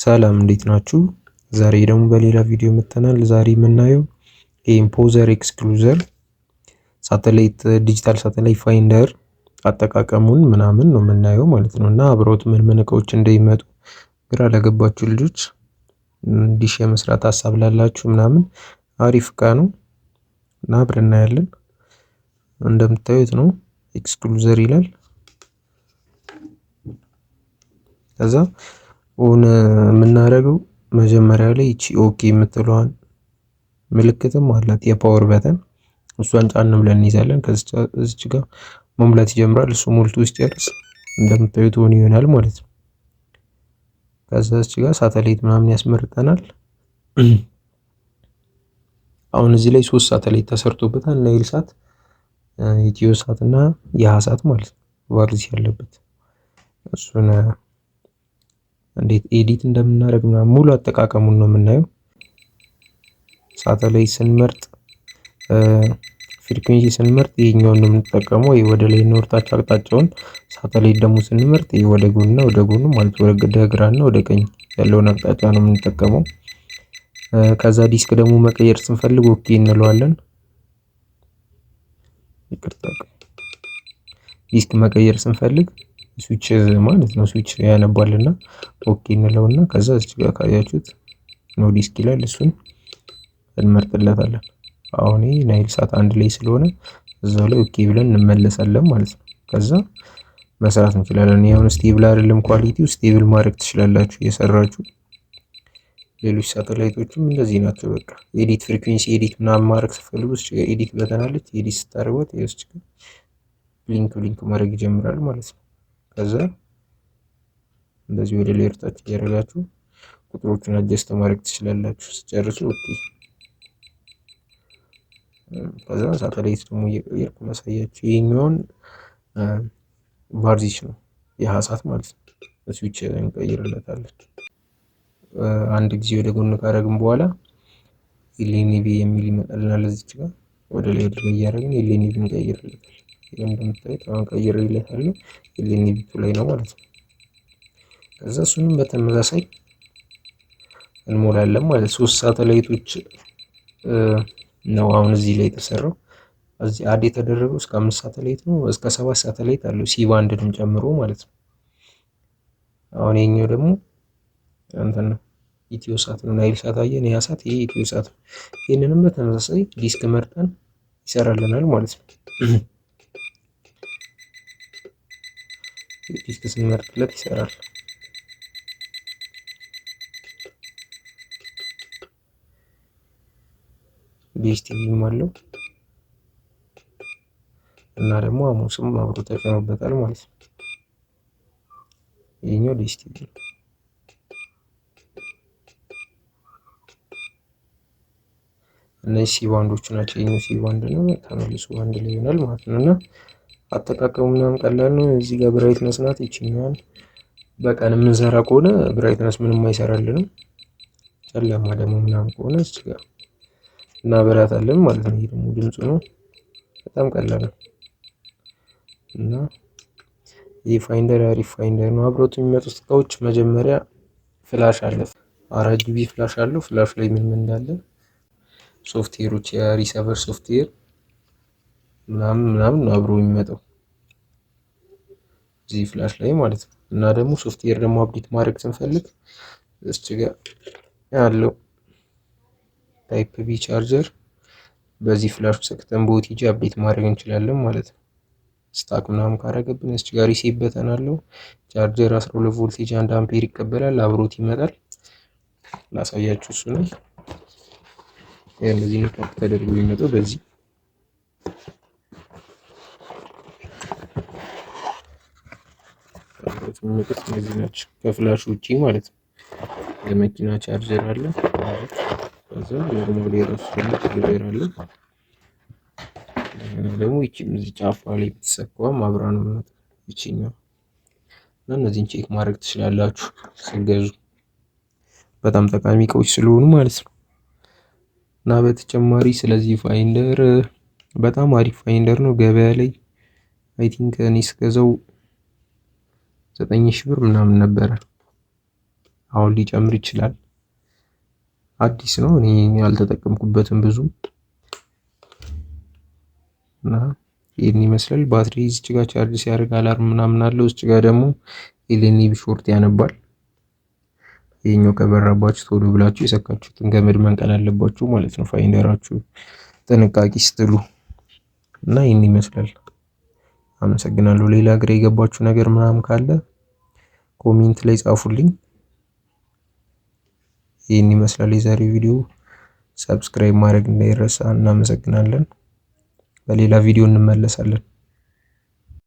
ሰላም እንዴት ናችሁ? ዛሬ ደግሞ በሌላ ቪዲዮ መጥተናል። ዛሬ የምናየው የኢምፖዘር ኤክስክሉዘር ሳተላይት ዲጂታል ሳተላይት ፋይንደር አጠቃቀሙን ምናምን ነው የምናየው ማለት ነው። እና አብረውት ምን እቃዎች እንደሚመጡ ግራ ለገባችሁ ልጆች ዲሽ የመስራት ሀሳብ ላላችሁ ምናምን አሪፍ እቃ ነው እና አብረን እናያለን። እንደምታዩት ነው ኤክስክሉዘር ይላል። ከዛ ኦን የምናደርገው መጀመሪያ ላይ እቺ ኦኬ የምትለዋን ምልክትም አላት የፓወር በተን እሷን ጫን ብለን እንይዛለን። ከዚች ጋር መሙላት ይጀምራል። እሱ ሞልቶ ሲጨርስ እንደምታዩት ኦን ይሆናል ማለት ነው። ከዛ እዚህ ጋር ሳተላይት ምናምን ያስመርጠናል። አሁን እዚህ ላይ 3 ሳተላይት ተሰርቶበታል። ናይል ሳት፣ ኢትዮ ሳት እና ያሃ ሳት ማለት ነው። ቫርዚ ያለበት እሱን እንዴት ኤዲት እንደምናደርግ ምናምን ሙሉ አጠቃቀሙን ነው የምናየው። ሳተላይት ስንመርጥ ፍሪኩዌንሲ ስንመርጥ ይሄኛውን ነው የምንጠቀመው፣ ወይ ወደ ላይ ነው ወርታች አቅጣጫውን። ሳተላይት ደግሞ ስንመርጥ ይሄ ወደ ጎንና ወደ ጎኑ ማለት ወደ ግራና ወደ ቀኝ ያለውን አቅጣጫ ነው የምንጠቀመው። ከዛ ዲስክ ደግሞ መቀየር ስንፈልግ ኦኬ እንለዋለን። ይቅርታ፣ ዲስክ መቀየር ስንፈልግ ስዊች ማለት ነው ስዊች ያነባልና ኦኬ እንለውና ከዛ እዚህ ጋር ካያችሁት ኖ ዲስክ ይላል። እሱን እንመርጥለታለን። አሁን ይሄ ናይል ሳት አንድ ላይ ስለሆነ እዛው ላይ ኦኬ ብለን እንመለሳለን ማለት ነው። ከዛ መስራት እንችላለን። ይሄውን ስቴብል አይደለም ኳሊቲው፣ ስቴብል ማድረግ ትችላላችሁ እየሰራችሁ። ሌሎች ሳተላይቶችም እንደዚህ ናቸው። በቃ ኤዲት ፍሪኩዌንሲ ኤዲት ምናምን ማድረግ ስትፈልጉ ኤዲት በተናለች ኤዲት ስታደርጉት ይወስድ ብሊንክ ማድረግ ይጀምራል ማለት ነው። ከዛ እንደዚህ ወደ ላይ ወርታችሁ እያደረጋችሁ ቁጥሮቹን አጀስት ማድረግ ትችላላችሁ ስጨርሱ ኦኬ። ከዛ ሳተላይት ደግሞ እየቀየርኩ ማሳያችሁ ይሄኛውን ቫርዚሽ ነው ያሃ ሳት ማለት ነው። ስዊች እንቀይርለታለን። አንድ ጊዜ ወደ ጎን ካደረግን በኋላ ኤልኤንቢ የሚል ይመጣልናል። እዚች ጋር ወደ ላይ እያደረግን ኤልኤንቢ እንቀይርለታለን። እንደምታዩት አሁን ቀይሬለታለሁ። ኤልኤንቢ ላይ ነው ማለት ነው። ከዛ እሱንም በተመሳሳይ እንሞላለን ማለት 3 ሳተላይቶች ነው አሁን እዚህ ላይ የተሰራው። እዚህ አድ የተደረገው እስከ 5 ሳተላይት ነው፣ እስከ 7 ሳተላይት አለው ሲ ባንድንም ጨምሮ ማለት ነው። አሁን የኛው ደግሞ እንትን ነው ኢትዮ ሳት ነው። ናይል ሳት አየን፣ ያሃ ሳት፣ ይሄ ኢትዮ ሳት ነው። ይሄንንም በተመሳሳይ ዲስክ መርጠን ይሰራልናል ማለት ነው። ዲስክ ስንመርጥለት ይሰራል። ዲኤስቲቪም አለው እና ደግሞ አሙስም አብሮ ተጨምሮበታል ማለት ነው። ይሄኛው ዲኤስቲቪ ነው። እነዚህ ሲ ባንዶቹ ናቸው። ይሄኛው ሲ ባንድ ነው፣ ተመልሶ አንድ ላይ ይሆናል ማለት ነው። እና አጠቃቀሙ ምናምን ቀላል ነው። እዚህ ጋር ብራይትነስ ናት። ይችኛዋን በቀን የምንሰራ ከሆነ ብራይትነስ ምንም አይሰራልንም። ጨለማ ደግሞ ምናምን ከሆነ እዚህ ጋር እናበራታለን ማለት ነው። ይሄ ደግሞ ድምፁ ነው። በጣም ቀላል ነው እና ይሄ ፋይንደር አሪፍ ፋይንደር ነው። አብሮት የሚመጡት እቃዎች መጀመሪያ ፍላሽ አለ፣ 4 ጂቢ ፍላሽ አለው። ፍላሽ ላይ ምን እንዳለ ሶፍትዌሮች፣ የሪሰቨር ሶፍትዌር ምናምን አብሮ የሚመጣው እዚህ ፍላሽ ላይ ማለት ነው። እና ደግሞ ሶፍትዌር ደግሞ አፕዴት ማድረግ ስንፈልግ እዚህ ጋር ያለው ታይፕ ቢ ቻርጀር በዚህ ፍላሽ ሰክተን በኦቲጂ አፕዴት ማድረግ እንችላለን ማለት ነው። ስታክ ምናምን ካረገብን እዚህ ጋር ሪሴት በተን አለው። ቻርጀር 12 ቮልቴጅ 1 አምፔር ይቀበላል። አብሮት ይመጣል። ላሳያችሁ እሱ ነው። እንደዚህ ነው ተደርጎ የሚመጣው። በዚህ የሚመጡት እነዚህ ናቸው ከፍላሽ ውጪ ማለት ነው። የመኪና ቻርጀር አለ። ከዛ ኖርማል የራሱ ቻርጀር አለ። ደግሞ ይቺም እዚህ ጫፏ ላይ ብትሰካውም አብራ ነው የምትመጣው ይቺኛው። እና እነዚህን ቼክ ማድረግ ትችላላችሁ ስትገዙ፣ በጣም ጠቃሚ እቃዎች ስለሆኑ ማለት ነው። እና በተጨማሪ ስለዚህ ፋይንደር በጣም አሪፍ ፋይንደር ነው። ገበያ ላይ አይ ቲንክ እኔ ስገዛው 9000 ብር ምናምን ነበረ። አሁን ሊጨምር ይችላል። አዲስ ነው፣ እኔ ያልተጠቀምኩበትም ብዙ እና ይህን ይመስላል። ባትሪ እዚች ጋር ቻርጅ ሲያደርግ አላርም ምናምን አለው። እዚች ጋር ደግሞ ኤልኤንቢ ሾርት ያነባል። ይሄኛው ከበራባችሁ ቶሎ ብላችሁ የሰካችሁትን ገመድ መንቀል አለባችሁ ማለት ነው፣ ፋይንደራችሁ ጥንቃቄ ስትሉ እና ይህን ይመስላል። አመሰግናለሁ። ሌላ ግራ የገባችሁ ነገር ምናምን ካለ ኮሜንት ላይ ጻፉልኝ። ይህን ይመስላል የዛሬው ቪዲዮ። ሰብስክራይብ ማድረግ እንዳይረሳ። እናመሰግናለን። በሌላ ቪዲዮ እንመለሳለን።